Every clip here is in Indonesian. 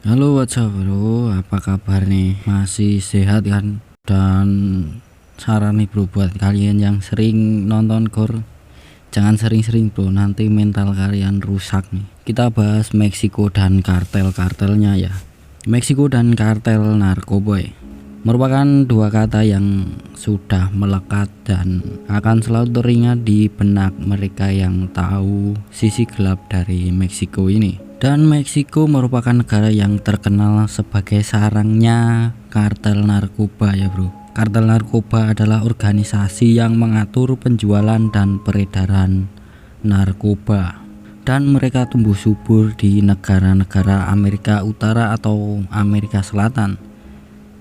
Halo, what's up bro, apa kabar nih? Masih sehat kan? Dan saran nih bro buat kalian yang sering nonton gore, jangan sering-sering bro, nanti mental kalian rusak nih. Kita bahas Meksiko dan kartel-kartelnya ya. Meksiko dan kartel narkoba merupakan dua kata yang sudah melekat dan akan selalu teringat di benak mereka yang tahu sisi gelap dari Meksiko ini. Dan Meksiko merupakan negara yang terkenal sebagai sarangnya kartel narkoba ya bro. Kartel narkoba adalah organisasi yang mengatur penjualan dan peredaran narkoba, dan mereka tumbuh subur di negara-negara Amerika Utara atau Amerika Selatan,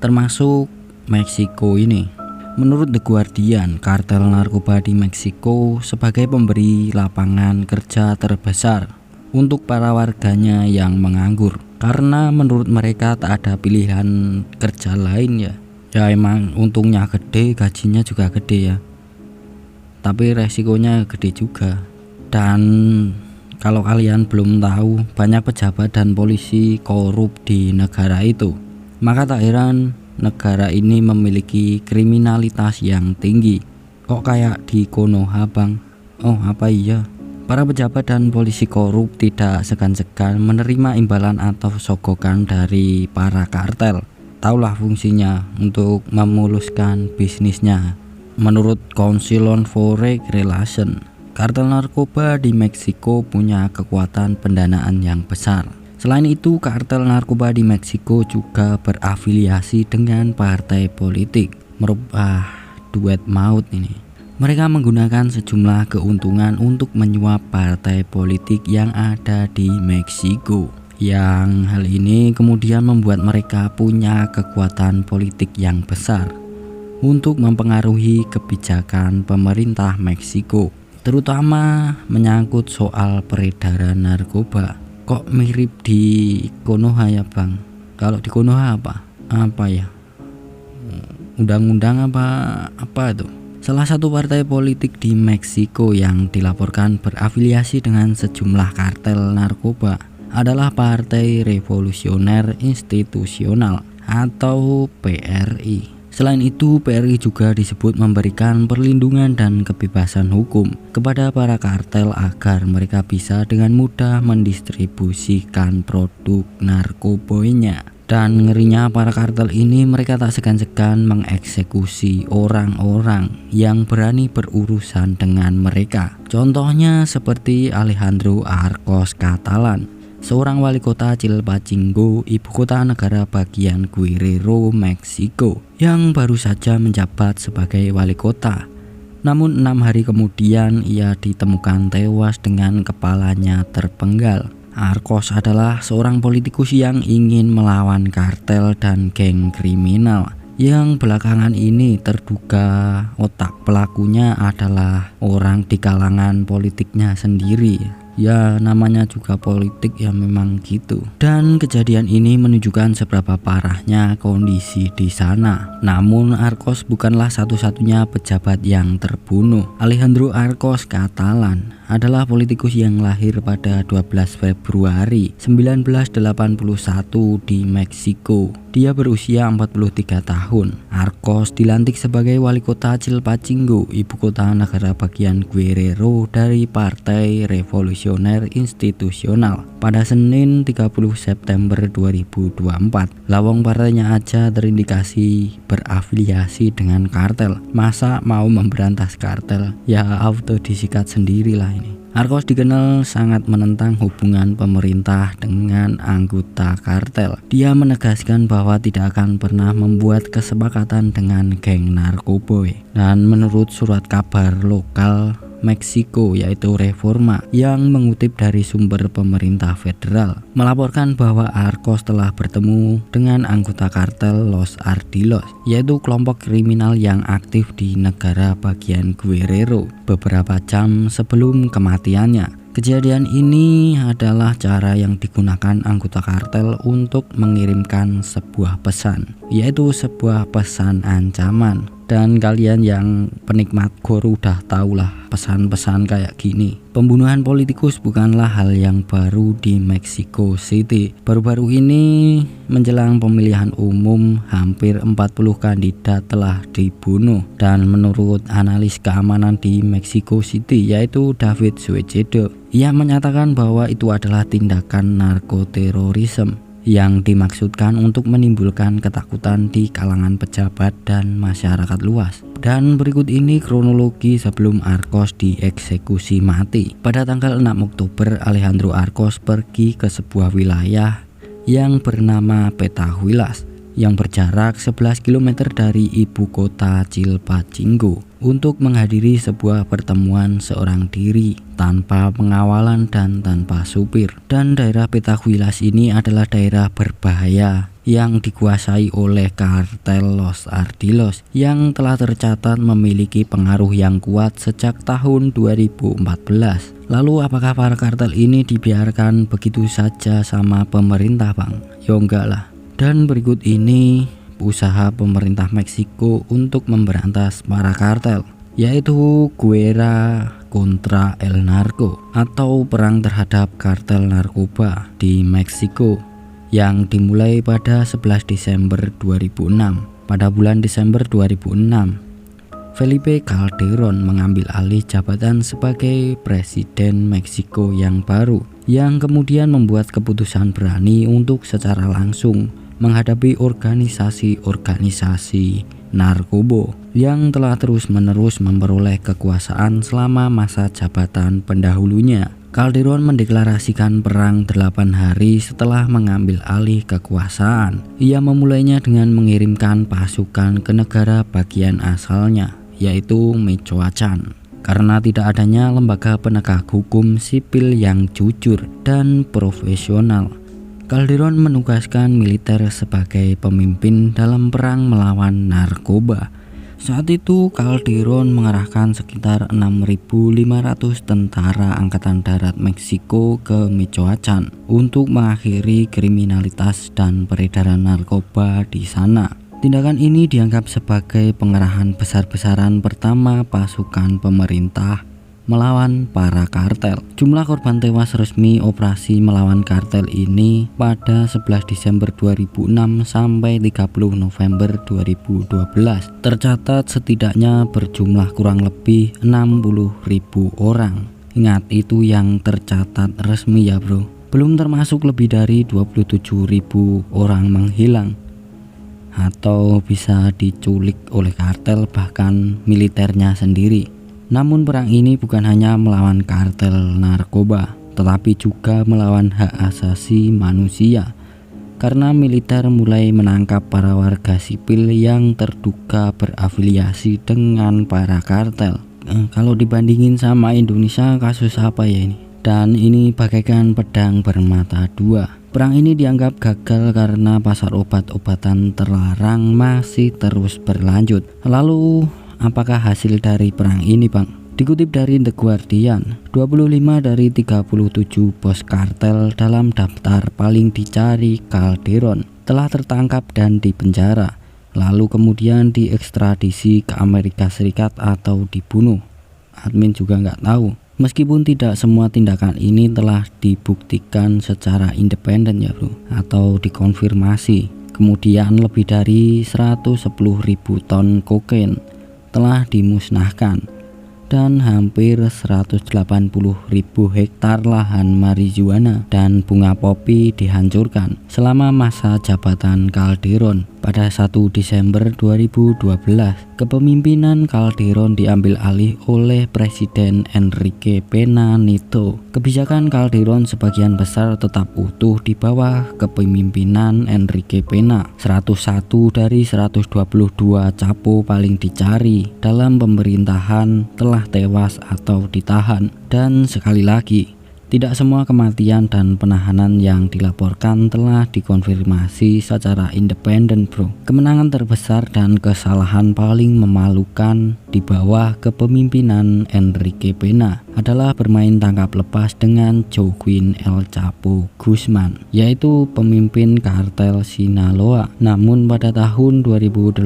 termasuk Meksiko ini. Menurut The Guardian, kartel narkoba di Meksiko sebagai pemberi lapangan kerja terbesar untuk para warganya yang menganggur, karena menurut mereka tak ada pilihan kerja lain ya. Ya emang untungnya gede, gajinya juga gede ya, tapi resikonya gede juga. Dan kalau kalian belum tahu, banyak pejabat dan polisi korup di negara itu, maka tak heran negara ini memiliki kriminalitas yang tinggi. Kok kayak di Konoha bang? Oh apa iya, para pejabat dan polisi korup tidak segan-segan menerima imbalan atau sogokan dari para kartel. Taulah fungsinya untuk memuluskan bisnisnya. Menurut Council on Foreign Relations, kartel narkoba di Meksiko punya kekuatan pendanaan yang besar. Selain itu, kartel narkoba di Meksiko juga berafiliasi dengan partai politik. Merubah duet maut ini. Mereka menggunakan sejumlah keuntungan untuk menyuap partai politik yang ada di Meksiko. Yang hal ini kemudian membuat mereka punya kekuatan politik yang besar untuk mempengaruhi kebijakan pemerintah Meksiko, terutama menyangkut soal peredaran narkoba. Kok mirip di Konoha ya bang? Kalau di Konoha apa ya? Undang-undang apa itu? Salah satu partai politik di Meksiko yang dilaporkan berafiliasi dengan sejumlah kartel narkoba adalah Partai Revolusioner Institusional atau PRI. Selain itu, PRI juga disebut memberikan perlindungan dan kebebasan hukum kepada para kartel agar mereka bisa dengan mudah mendistribusikan produk narkobanya. Dan ngerinya, para kartel ini mereka tak segan-segan mengeksekusi orang-orang yang berani berurusan dengan mereka. Contohnya seperti Alejandro Arcos Catalan, seorang wali kota Chilpancingo, ibu kota negara bagian Guerrero, Meksiko, yang baru saja menjabat sebagai wali kota. Namun 6 hari kemudian ia ditemukan tewas dengan kepalanya terpenggal. Arcos adalah seorang politikus yang ingin melawan kartel dan geng kriminal, yang belakangan ini terduga otak pelakunya adalah orang di kalangan politiknya sendiri. Ya namanya juga politik ya, memang gitu. Dan kejadian ini menunjukkan seberapa parahnya kondisi di sana. Namun Arcos bukanlah satu-satunya pejabat yang terbunuh. Alejandro Arcos Catalan adalah politikus yang lahir pada 12 Februari 1981 di Meksiko. Dia berusia 43 tahun. Arcos dilantik sebagai wali kota Chilpancingo, ibu kota negara bagian Guerrero, dari Partai Revolusioner Institusional pada Senin 30 September 2024. Lawang partainya aja terindikasi berafiliasi dengan kartel. Masa mau memberantas kartel? Ya auto disikat sendirilah ini. Arcos dikenal sangat menentang hubungan pemerintah dengan anggota kartel. Dia menegaskan bahwa tidak akan pernah membuat kesepakatan dengan geng narkoba. Dan menurut surat kabar lokal Meksiko yaitu Reforma yang mengutip dari sumber pemerintah federal, melaporkan bahwa Arcos telah bertemu dengan anggota kartel Los Ardilos, yaitu kelompok kriminal yang aktif di negara bagian Guerrero, beberapa jam sebelum kematiannya. Kejadian ini adalah cara yang digunakan anggota kartel untuk mengirimkan sebuah pesan, yaitu sebuah pesan ancaman. Dan kalian yang penikmat gore udah tahulah pesan-pesan kayak gini. Pembunuhan politikus bukanlah hal yang baru di Mexico City. Baru-baru ini menjelang pemilihan umum hampir 40 kandidat telah dibunuh. Dan menurut analis keamanan di Mexico City yaitu David Suecedo, ia menyatakan bahwa itu adalah tindakan narkoterorisme yang dimaksudkan untuk menimbulkan ketakutan di kalangan pejabat dan masyarakat luas. Dan berikut ini kronologi sebelum Arcos dieksekusi mati. Pada tanggal 6 Oktober, Alejandro Arcos pergi ke sebuah wilayah yang bernama Petahuilas yang berjarak 11 km dari ibu kota Chilpancingo untuk menghadiri sebuah pertemuan seorang diri tanpa pengawalan dan tanpa supir. Dan daerah Petahuilas ini adalah daerah berbahaya yang dikuasai oleh kartel Los Ardilos yang telah tercatat memiliki pengaruh yang kuat sejak tahun 2014. Lalu apakah para kartel ini dibiarkan begitu saja sama pemerintah, Bang? Ya enggak lah. Dan berikut ini usaha pemerintah Meksiko untuk memberantas para kartel, yaitu Guerra contra el Narco atau perang terhadap kartel narkoba di Meksiko yang dimulai pada 11 Desember 2006. Pada bulan Desember 2006, Felipe Calderón mengambil alih jabatan sebagai presiden Meksiko yang baru, yang kemudian membuat keputusan berani untuk secara langsung menghadapi organisasi-organisasi narkoba yang telah terus-menerus memperoleh kekuasaan selama masa jabatan pendahulunya. Calderón mendeklarasikan perang 8 hari setelah mengambil alih kekuasaan. Ia memulainya dengan mengirimkan pasukan ke negara bagian asalnya, yaitu Michoacán. Karena tidak adanya lembaga penegak hukum sipil yang jujur dan profesional, Calderón menugaskan militer sebagai pemimpin dalam perang melawan narkoba. Saat itu Calderón mengerahkan sekitar 6.500 tentara angkatan darat Meksiko ke Michoacán untuk mengakhiri kriminalitas dan peredaran narkoba di sana. Tindakan ini dianggap sebagai pengerahan besar-besaran pertama pasukan pemerintah melawan para kartel. Jumlah korban tewas resmi operasi melawan kartel ini pada 11 Desember 2006 sampai 30 November 2012 tercatat setidaknya berjumlah kurang lebih 60.000 orang. Ingat, itu yang tercatat resmi ya bro, belum termasuk lebih dari 27.000 orang menghilang atau bisa diculik oleh kartel bahkan militernya sendiri. Namun perang ini bukan hanya melawan kartel narkoba, tetapi juga melawan hak asasi manusia, karena militer mulai menangkap para warga sipil yang terduga berafiliasi dengan para kartel. Kalau dibandingin sama Indonesia, kasus apa ya ini? Dan ini bagaikan pedang bermata dua. Perang ini dianggap gagal karena pasar obat-obatan terlarang masih terus berlanjut. Lalu apakah hasil dari perang ini, Bang? Dikutip dari The Guardian, 25 dari 37 bos kartel dalam daftar paling dicari Calderón telah tertangkap dan dipenjara, lalu kemudian diekstradisi ke Amerika Serikat atau dibunuh. Admin juga nggak tahu. Meskipun tidak semua tindakan ini telah dibuktikan secara independen ya bro, atau dikonfirmasi. Kemudian lebih dari 110.000 ton kokain telah dimusnahkan dan hampir 180.000 hektar lahan marijuana dan bunga popi dihancurkan selama masa jabatan Calderón. Pada 1 Desember 2012, kepemimpinan Calderón diambil alih oleh Presiden Enrique Pena Nieto. Kebijakan Calderón sebagian besar tetap utuh di bawah kepemimpinan Enrique Pena. 101 dari 122 capo paling dicari dalam pemerintahan telah tewas atau ditahan. Dan sekali lagi, Tidak semua kematian dan penahanan yang dilaporkan telah dikonfirmasi secara independen, bro. Kemenangan terbesar dan kesalahan paling memalukan di bawah kepemimpinan Enrique Pena adalah bermain tangkap lepas dengan Joaquin El Chapo Guzman, yaitu pemimpin kartel Sinaloa. Namun pada tahun 2018,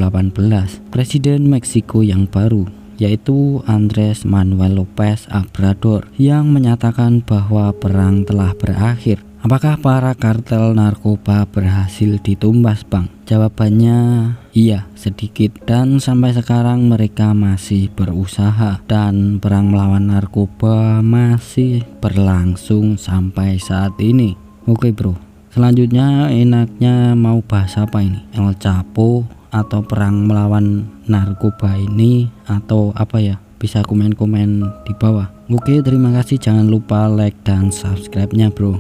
Presiden Meksiko yang baru, yaitu Andrés Manuel López Obrador, yang menyatakan bahwa perang telah berakhir. Apakah para kartel narkoba berhasil ditumbas, Bang? Jawabannya iya, sedikit, dan sampai sekarang mereka masih berusaha dan perang melawan narkoba masih berlangsung sampai saat ini. Oke bro, selanjutnya enaknya mau bahas apa ini? El Chapo atau perang melawan narkoba ini atau apa ya? Bisa komen-komen di bawah. Oke, terima kasih, jangan lupa like dan subscribe-nya bro.